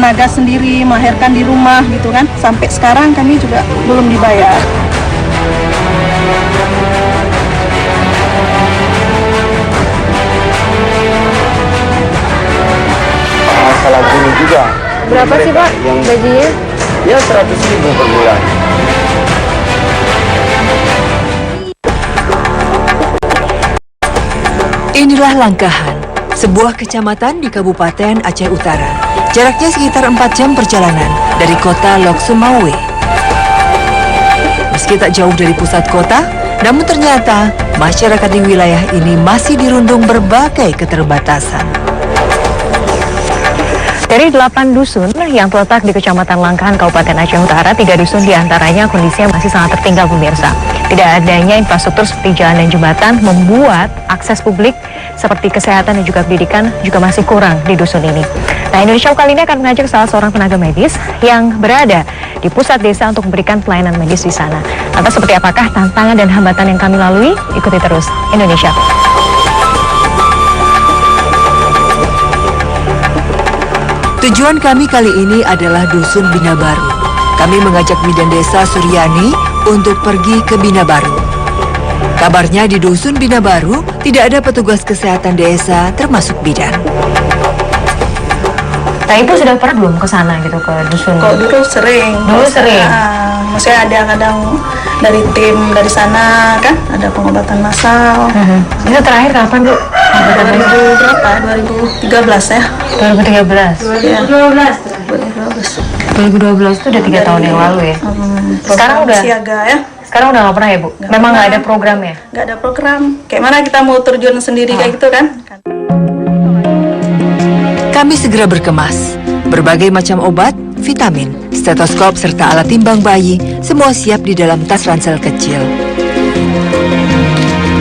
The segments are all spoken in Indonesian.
tenaga sendiri, melahirkan di rumah gitu kan. Sampai sekarang kami juga belum dibayar. Masalah gini juga. Berapa sih Pak gajinya? Ya 100.000 per bulan. Inilah Langkahan, sebuah kecamatan di Kabupaten Aceh Utara. Jaraknya sekitar 4 jam perjalanan dari kota Lok Sumawe. Meski tak jauh dari pusat kota, namun ternyata masyarakat di wilayah ini masih dirundung berbagai keterbatasan. Dari 8 dusun yang terletak di Kecamatan Langkahan, Kabupaten Aceh Utara, 3 dusun diantaranya kondisinya masih sangat tertinggal pemirsa. Tidak adanya infrastruktur seperti jalan dan jembatan membuat akses publik seperti kesehatan dan juga pendidikan juga masih kurang di dusun ini. Nah, Indonesia kali ini akan mengajak salah seorang tenaga medis yang berada di pusat desa untuk memberikan pelayanan medis di sana. Lantas seperti apakah tantangan dan hambatan yang kami lalui? Ikuti terus Indonesia. Tujuan kami kali ini adalah Dusun Bina Baru. Kami mengajak bidan desa Suryani untuk pergi ke Bina Baru. Kabarnya di Dusun Bina Baru tidak ada petugas kesehatan desa termasuk bidan. Nah, Ibu sudah pernah belum ke sana gitu, ke dusun? Kok dulu sering. Dulu sering? Maksudnya ada kadang dari tim dari sana kan, ada pengobatan massal. Itu terakhir kapan Bu? 2013 ya. 2013? 2012 itu udah 3 tahun yang lalu ya? Sekarang udah? Siaga ya. Sekarang udah nggak pernah ya Bu? Memang nggak ada program ya? Nggak ada program. Kayak mana kita mau terjun sendiri kayak gitu kan? Kami segera berkemas. Berbagai macam obat, vitamin, stetoskop, serta alat timbang bayi, semua siap di dalam tas ransel kecil.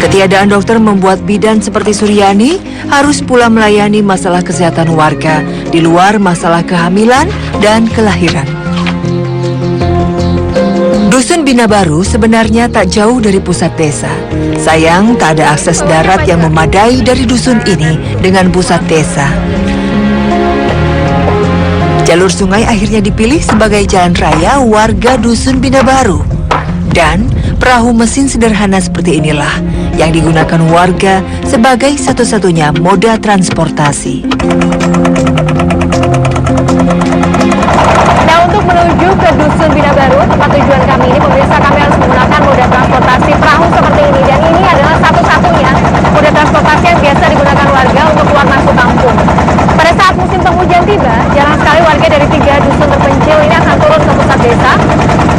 Ketiadaan dokter membuat bidan seperti Suryani harus pula melayani masalah kesehatan warga di luar masalah kehamilan dan kelahiran. Dusun Bina Baru sebenarnya tak jauh dari pusat desa. Sayang, tak ada akses darat yang memadai dari dusun ini dengan pusat desa. Jalur sungai akhirnya dipilih sebagai jalan raya warga Dusun Bina Baru. Dan perahu mesin sederhana seperti inilah yang digunakan warga sebagai satu-satunya moda transportasi. Nah, untuk menuju ke Dusun Bina Baru, tempat tujuan kami ini, pemirsa, kami harus menggunakan moda transportasi perahu seperti ini. Dan ini adalah satu-satunya moda transportasi yang biasa digunakan warga untuk keluar masuk kampung. Pada saat musim penghujan tiba, jarang sekali warga dari 3 dusun terpencil ini akan turun ke pusat desa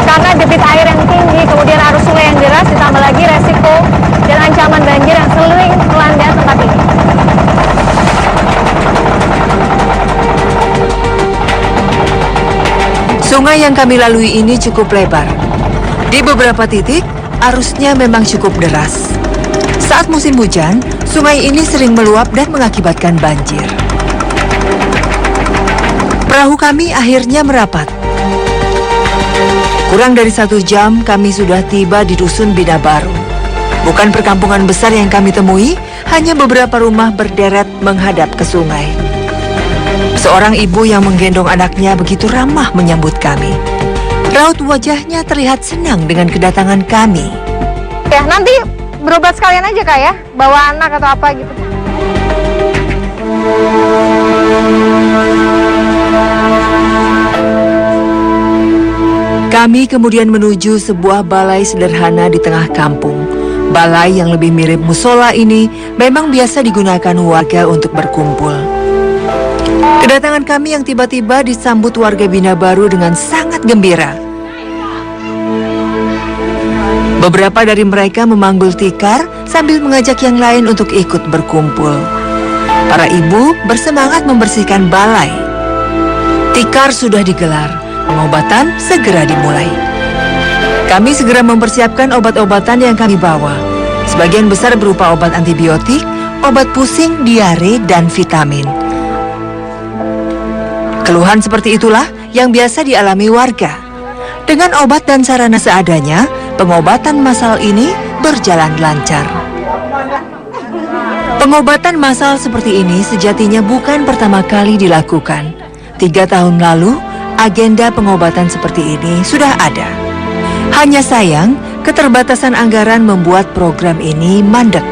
karena debit air yang tinggi, kemudian arus sungai yang deras, ditambah lagi resiko dan ancaman banjir yang sering melanda tempat ini. Sungai yang kami lalui ini cukup lebar. Di beberapa titik, arusnya memang cukup deras. Saat musim hujan, sungai ini sering meluap dan mengakibatkan banjir. Perahu kami akhirnya merapat. Kurang dari 1 jam kami sudah tiba di Dusun Bina Baru. Bukan perkampungan besar yang kami temui, hanya beberapa rumah berderet menghadap ke sungai. Seorang ibu yang menggendong anaknya begitu ramah menyambut kami. Raut wajahnya terlihat senang dengan kedatangan kami. Ya, nanti berobat sekalian aja Kak ya, bawa anak atau apa gitu. Kami kemudian menuju sebuah balai sederhana di tengah kampung. Balai yang lebih mirip musola ini memang biasa digunakan warga untuk berkumpul. Kedatangan kami yang tiba-tiba disambut warga Bina Baru dengan sangat gembira. Beberapa dari mereka memanggul tikar sambil mengajak yang lain untuk ikut berkumpul. Para ibu bersemangat membersihkan balai. Tikar sudah digelar. Pengobatan segera dimulai. Kami segera mempersiapkan obat-obatan yang kami bawa. Sebagian besar berupa obat antibiotik, obat pusing, diare, dan vitamin. Keluhan seperti itulah yang biasa dialami warga. Dengan obat dan sarana seadanya, pengobatan massal ini berjalan lancar. Pengobatan massal seperti ini sejatinya bukan pertama kali dilakukan. 3 tahun lalu, agenda pengobatan seperti ini sudah ada. Hanya sayang, keterbatasan anggaran membuat program ini mandek.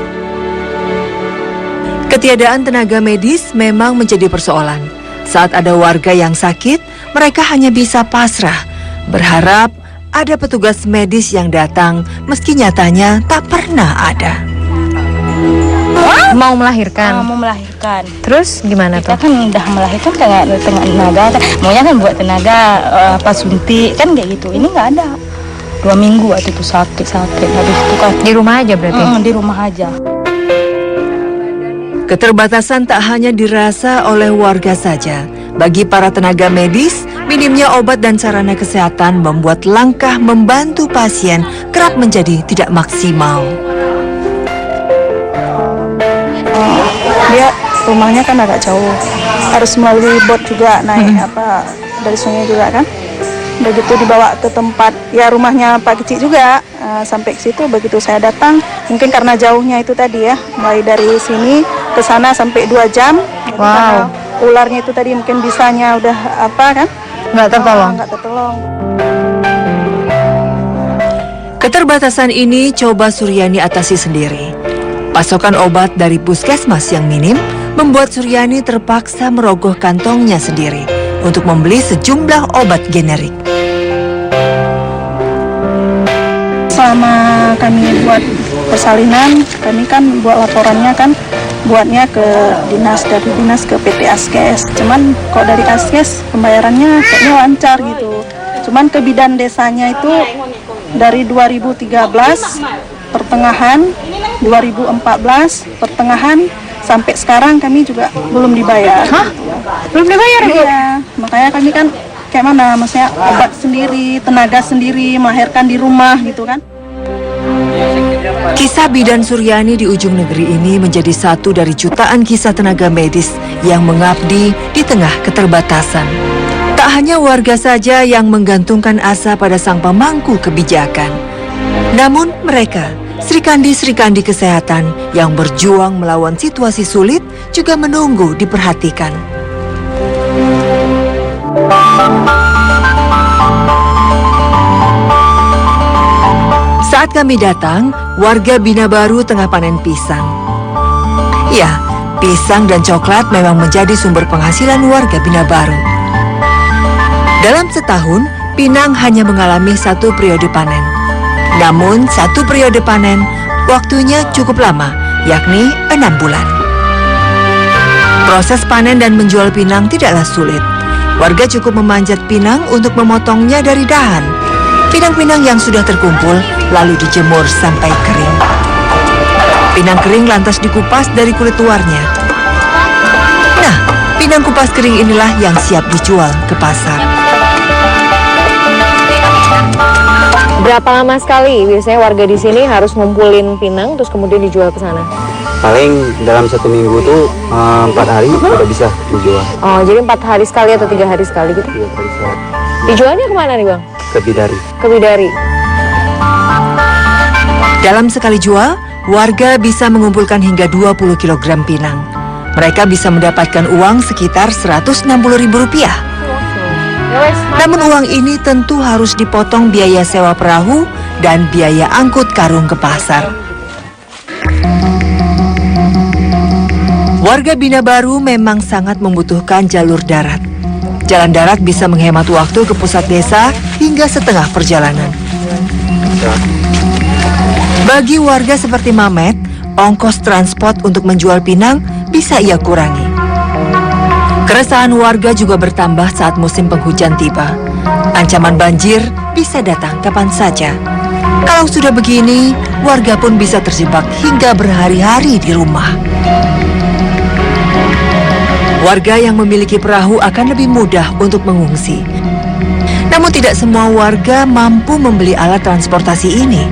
Ketiadaan tenaga medis memang menjadi persoalan. Saat ada warga yang sakit, mereka hanya bisa pasrah, berharap ada petugas medis yang datang meski nyatanya tak pernah ada. Mau melahirkan. Mau melahirkan. Terus gimana Kita tuh? kan udah melahirkan tengah tenaga, maunya kan buat tenaga suntik kan kayak gitu. Ini nggak ada. 2 minggu waktu itu sakit habis itu kan Di rumah aja berarti? di rumah aja. Keterbatasan tak hanya dirasa oleh warga saja. Bagi para tenaga medis, minimnya obat dan sarana kesehatan membuat langkah membantu pasien kerap menjadi tidak maksimal. Dia rumahnya kan agak jauh, harus melalui bot juga naik dari sungai juga kan. Begitu dibawa ke tempat ya rumahnya Pak Kecik juga, sampai ke situ begitu saya datang, mungkin karena jauhnya itu tadi ya, mulai dari sini ke sana sampai 2 jam. Wow. Karena ularnya itu tadi mungkin bisanya udah kan? Nggak tertolong? Nggak tertolong. Keterbatasan ini coba Suryani atasi sendiri. Pasokan obat dari puskesmas yang minim membuat Suryani terpaksa merogoh kantongnya sendiri untuk membeli sejumlah obat generik. Selama kami buat persalinan, kami kan buat laporannya kan, buatnya ke dinas, dari dinas ke PT Askes. Cuman kok dari Askes pembayarannya kayaknya lancar gitu. Cuman ke bidan desanya itu dari 2013 pertengahan, 2014 pertengahan, sampai sekarang kami juga belum dibayar. Hah? Belum dibayar, Bu? Iya, makanya kami kan kayak mana, maksudnya obat sendiri, tenaga sendiri, melahirkan di rumah gitu kan. Kisah bidan Suryani di ujung negeri ini menjadi satu dari jutaan kisah tenaga medis yang mengabdi di tengah keterbatasan. Tak hanya warga saja yang menggantungkan asa pada sang pemangku kebijakan. Namun mereka, Srikandi-srikandi kesehatan yang berjuang melawan situasi sulit juga menunggu diperhatikan. Saat kami datang, warga Bina Baru tengah panen pisang. Ya, pisang dan coklat memang menjadi sumber penghasilan warga Bina Baru. Dalam setahun, Pinang hanya mengalami 1 periode panen. Namun, 1 periode panen waktunya cukup lama, yakni 6 bulan. Proses panen dan menjual pinang tidaklah sulit. Warga cukup memanjat pinang untuk memotongnya dari dahan. Pinang-pinang yang sudah terkumpul lalu dijemur sampai kering. Pinang kering lantas dikupas dari kulit luarnya. Nah, pinang kupas kering inilah yang siap dijual ke pasar. Berapa lama sekali biasanya warga di sini harus ngumpulin pinang terus kemudian dijual ke sana? Paling dalam 1 minggu tuh 4 hari udah bisa dijual. Oh, jadi 4 hari sekali atau 3 hari sekali gitu? 3 kali sehari. Dijualnya kemana nih, Bang? Ke Bidari. Ke Bidari. Dalam sekali jual, warga bisa mengumpulkan hingga 20 kg pinang. Mereka bisa mendapatkan uang sekitar Rp160.000. Namun uang ini tentu harus dipotong biaya sewa perahu dan biaya angkut karung ke pasar. Warga Bina Baru memang sangat membutuhkan jalur darat. Jalan darat bisa menghemat waktu ke pusat desa hingga setengah perjalanan. Bagi warga seperti Mamet, ongkos transport untuk menjual pinang bisa ia kurangi. Keresahan warga juga bertambah saat musim penghujan tiba. Ancaman banjir bisa datang kapan saja. Kalau sudah begini, warga pun bisa terjebak hingga berhari-hari di rumah. Warga yang memiliki perahu akan lebih mudah untuk mengungsi. Namun tidak semua warga mampu membeli alat transportasi ini.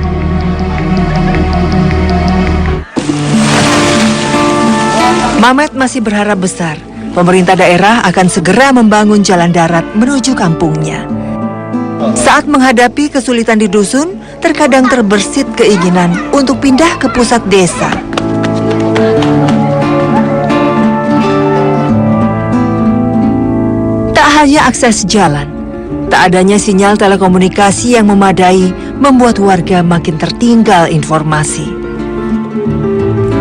Mamet masih berharap besar. Pemerintah daerah akan segera membangun jalan darat menuju kampungnya. Saat menghadapi kesulitan di dusun, terkadang terbersit keinginan untuk pindah ke pusat desa. Tak Tak hanya akses jalan, tak adanya sinyal telekomunikasi yang memadai membuat warga makin tertinggal informasi.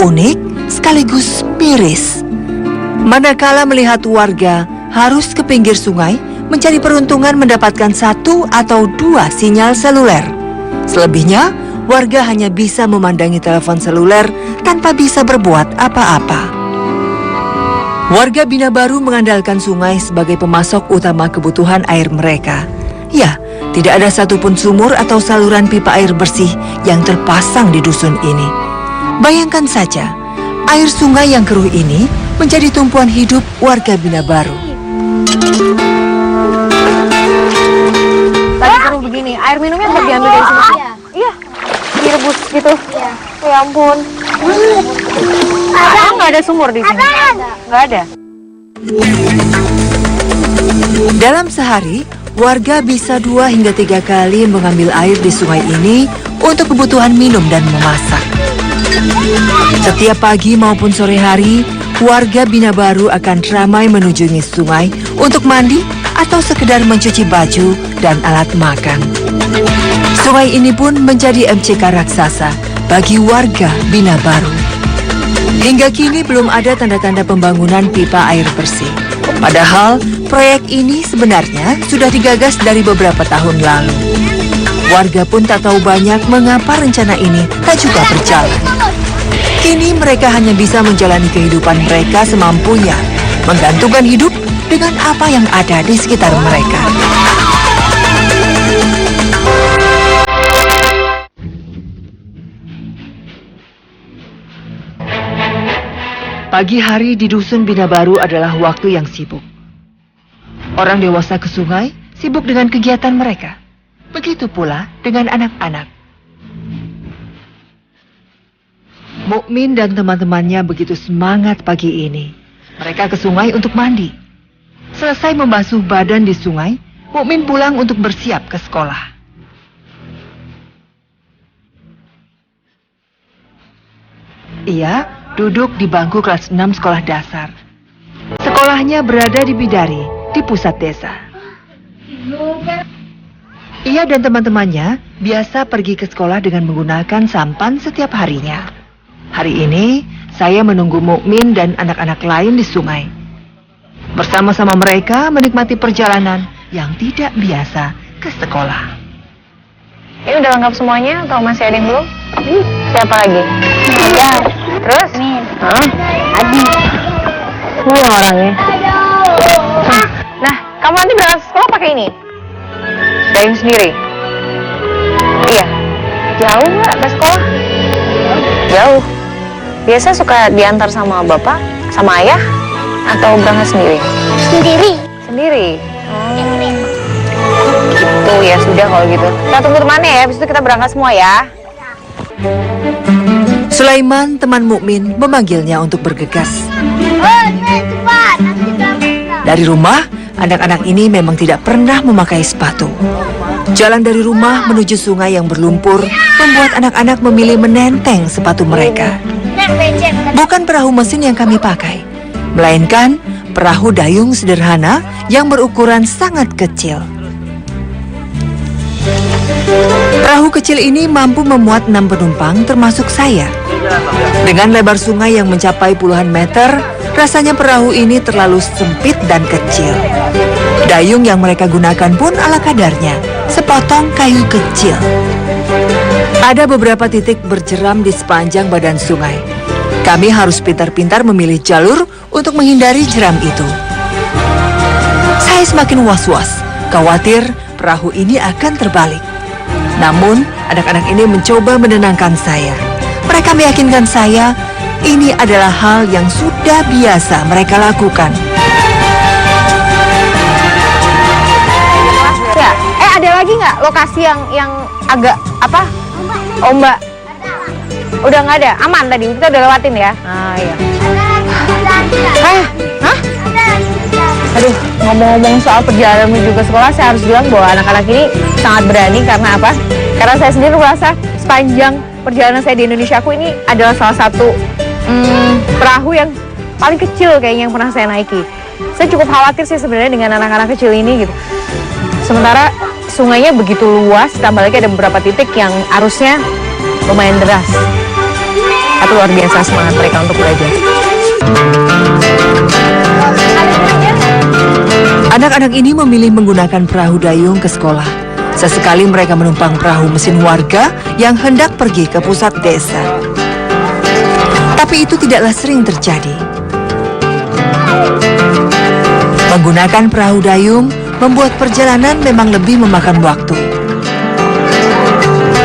Unik sekaligus miris. Manakala melihat warga harus ke pinggir sungai mencari peruntungan mendapatkan 1 atau 2 sinyal seluler. Selebihnya, warga hanya bisa memandangi telepon seluler tanpa bisa berbuat apa-apa. Warga Bina Baru mengandalkan sungai sebagai pemasok utama kebutuhan air mereka. Ya, tidak ada satupun sumur atau saluran pipa air bersih yang terpasang di dusun ini. Bayangkan saja, air sungai yang keruh ini menjadi tumpuan hidup warga Bina Baru. Tadi keruh begini, air minumnya tetap diambil dari sini? Iya, direbus gitu? Iya. Ya ampun. Nggak ada sumur di sini? Nggak ada. Dalam sehari, warga bisa 2 hingga 3 kali mengambil air di sungai ini untuk kebutuhan minum dan memasak. Setiap pagi maupun sore hari, warga Bina Baru akan ramai mengunjungi sungai untuk mandi atau sekedar mencuci baju dan alat makan. Sungai ini pun menjadi MCK raksasa bagi warga Bina Baru. Hingga kini belum ada tanda-tanda pembangunan pipa air bersih. Padahal proyek ini sebenarnya sudah digagas dari beberapa tahun lalu. Warga pun tak tahu banyak mengapa rencana ini tak juga berjalan. Kini mereka hanya bisa menjalani kehidupan mereka semampunya, menggantungkan hidup dengan apa yang ada di sekitar mereka. Pagi hari di dusun Bina Baru adalah waktu yang sibuk. Orang dewasa ke sungai sibuk dengan kegiatan mereka. Begitu pula dengan anak-anak. Mukmin dan teman-temannya begitu semangat pagi ini. Mereka ke sungai untuk mandi. Selesai membasuh badan di sungai, Mukmin pulang untuk bersiap ke sekolah. Ia duduk di bangku kelas 6 sekolah dasar. Sekolahnya berada di Bidari, di pusat desa. Ia dan teman-temannya biasa pergi ke sekolah dengan menggunakan sampan setiap harinya. Hari ini, saya menunggu Mukmin dan anak-anak lain di sungai. Bersama-sama mereka menikmati perjalanan yang tidak biasa ke sekolah. Ini udah lengkap semuanya atau masih ada yang belum? Siapa lagi? Ada. Terus? Min. Adi. Ini yang orangnya. Nah, kamu nanti berangkat sekolah pakai ini? Dayung sendiri? Iya. Jauh nggak ke sekolah? Jauh. Biasa suka diantar sama bapak, sama ayah, atau berangkat sendiri? Sendiri. Sendiri? Gitu, ya sudah kalau gitu. Kita tunggu temannya ya, habis itu kita berangkat semua ya. Sulaiman, teman Mukmin, memanggilnya untuk bergegas. Cepat. Dari rumah, anak-anak ini memang tidak pernah memakai sepatu. Jalan dari rumah menuju sungai yang berlumpur membuat anak-anak memilih menenteng sepatu mereka. Bukan perahu mesin yang kami pakai, melainkan perahu dayung sederhana yang berukuran sangat kecil. Perahu kecil ini mampu memuat 6 penumpang termasuk saya. Dengan lebar sungai yang mencapai puluhan meter, rasanya perahu ini terlalu sempit dan kecil. Dayung yang mereka gunakan pun ala kadarnya, sepotong kayu kecil. Ada beberapa titik berjeram di sepanjang badan sungai. Kami harus pintar-pintar memilih jalur untuk menghindari jeram itu. Saya semakin was-was, khawatir perahu ini akan terbalik. Namun, anak-anak ini mencoba menenangkan saya. Mereka meyakinkan saya ini adalah hal yang sudah biasa mereka lakukan. Ya, ada lagi nggak lokasi yang agak apa? Ombak. Udah nggak ada, aman tadi kita udah lewatin ya. Ah iya. Hah? Aduh, ngomong-ngomong soal perjalanan menuju ke sekolah, saya harus bilang bahwa anak-anak ini sangat berani karena apa? Karena saya sendiri merasa sepanjang perjalanan saya di Indonesia ini adalah salah satu perahu yang paling kecil kayaknya yang pernah saya naiki. Saya cukup khawatir sih sebenarnya dengan anak-anak kecil ini gitu. Sementara sungainya begitu luas, tambah lagi ada beberapa titik yang arusnya lumayan deras. Tapi luar biasa semangat mereka untuk belajar. Anak-anak ini memilih menggunakan perahu dayung ke sekolah. Sesekali mereka menumpang perahu mesin warga yang hendak pergi ke pusat desa. Tapi itu tidaklah sering terjadi. Menggunakan perahu dayung membuat perjalanan memang lebih memakan waktu.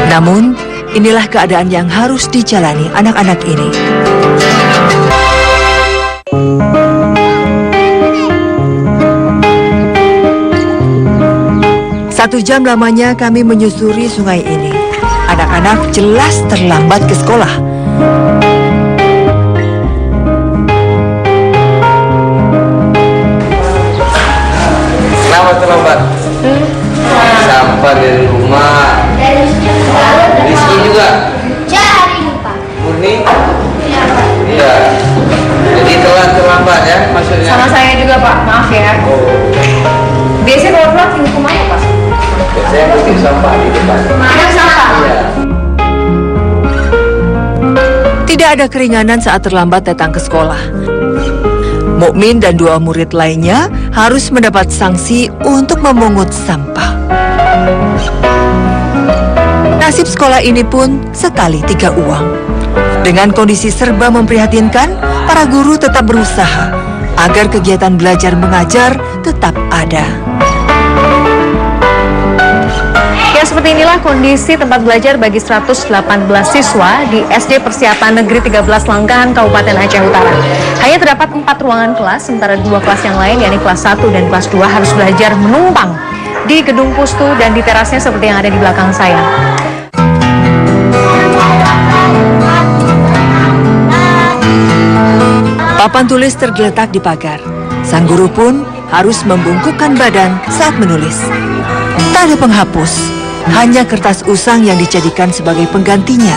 Namun, inilah keadaan yang harus dijalani anak-anak ini. Satu jam lamanya kami menyusuri sungai ini. Anak-anak jelas terlambat ke sekolah. Kenapa terlambat? Sampah dari rumah. Rizky juga? Cari lupa. Murni? Iya. Jadi terlambat ya maksudnya? Sama saya juga Pak, maaf ya. Biasanya kalau pulang ke kemana Pak? Saya mungkin sampah di depan. Ada sampah? Iya. Tidak ada keringanan saat terlambat datang ke sekolah. Mukmin dan dua murid lainnya harus mendapat sanksi untuk memungut sampah. Nasib sekolah ini pun sekali 3 uang. Dengan kondisi serba memprihatinkan, para guru tetap berusaha agar kegiatan belajar mengajar tetap ada. Ya, seperti inilah kondisi tempat belajar bagi 118 siswa di SD Persiapan Negeri 13 Langkahan, Kabupaten Aceh Utara. Hanya terdapat 4 ruangan kelas, sementara 2 kelas yang lain, yakni kelas 1 dan kelas 2 harus belajar menumpang di gedung pustu dan di terasnya seperti yang ada di belakang saya. Papan tulis tergeletak di pagar. Sang guru pun harus membungkukkan badan saat menulis. Tak ada penghapus, hanya kertas usang yang dijadikan sebagai penggantinya.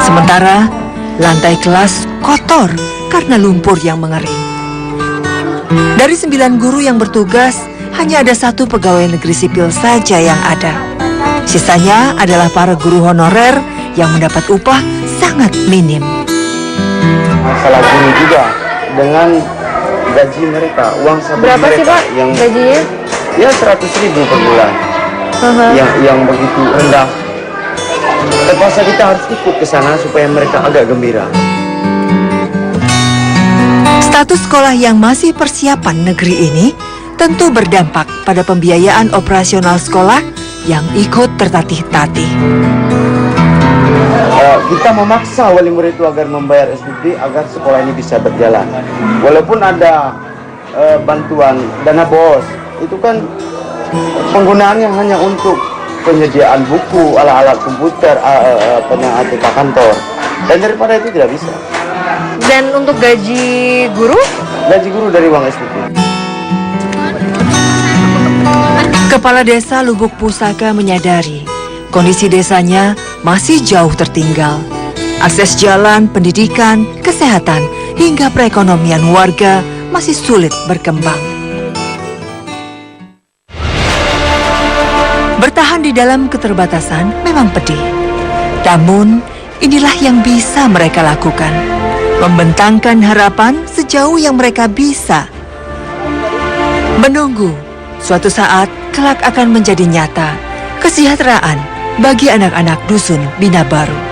Sementara lantai kelas kotor karena lumpur yang mengering. Dari 9 guru yang bertugas, hanya ada 1 pegawai negeri sipil saja yang ada. Sisanya adalah para guru honorer yang mendapat upah sangat minim. Masalah guru juga dengan gaji mereka, uang saku Berapa mereka sih Pak yang gajinya? ya 100.000 per bulan. Yang begitu rendah. Terpaksa kita harus ikut ke sana supaya mereka agak gembira. Status sekolah yang masih persiapan negeri ini tentu berdampak pada pembiayaan operasional sekolah yang ikut tertatih-tatih. Kita memaksa wali murid itu agar membayar SPP agar sekolah ini bisa berjalan. Walaupun ada bantuan dana BOS, itu kan penggunaannya hanya untuk penyediaan buku, alat-alat komputer, ATK kantor. Dan daripada itu tidak bisa. Dan untuk gaji guru? Gaji guru dari uang SPP. Kepala Desa Lubuk Pusaka menyadari kondisi desanya masih jauh tertinggal. Akses jalan, pendidikan, kesehatan, hingga perekonomian warga masih sulit berkembang. Bertahan di dalam keterbatasan memang pedih. Namun, inilah yang bisa mereka lakukan. Membentangkan harapan sejauh yang mereka bisa. Menunggu, suatu saat kelak akan menjadi nyata kesejahteraan bagi anak-anak dusun Bina Baru.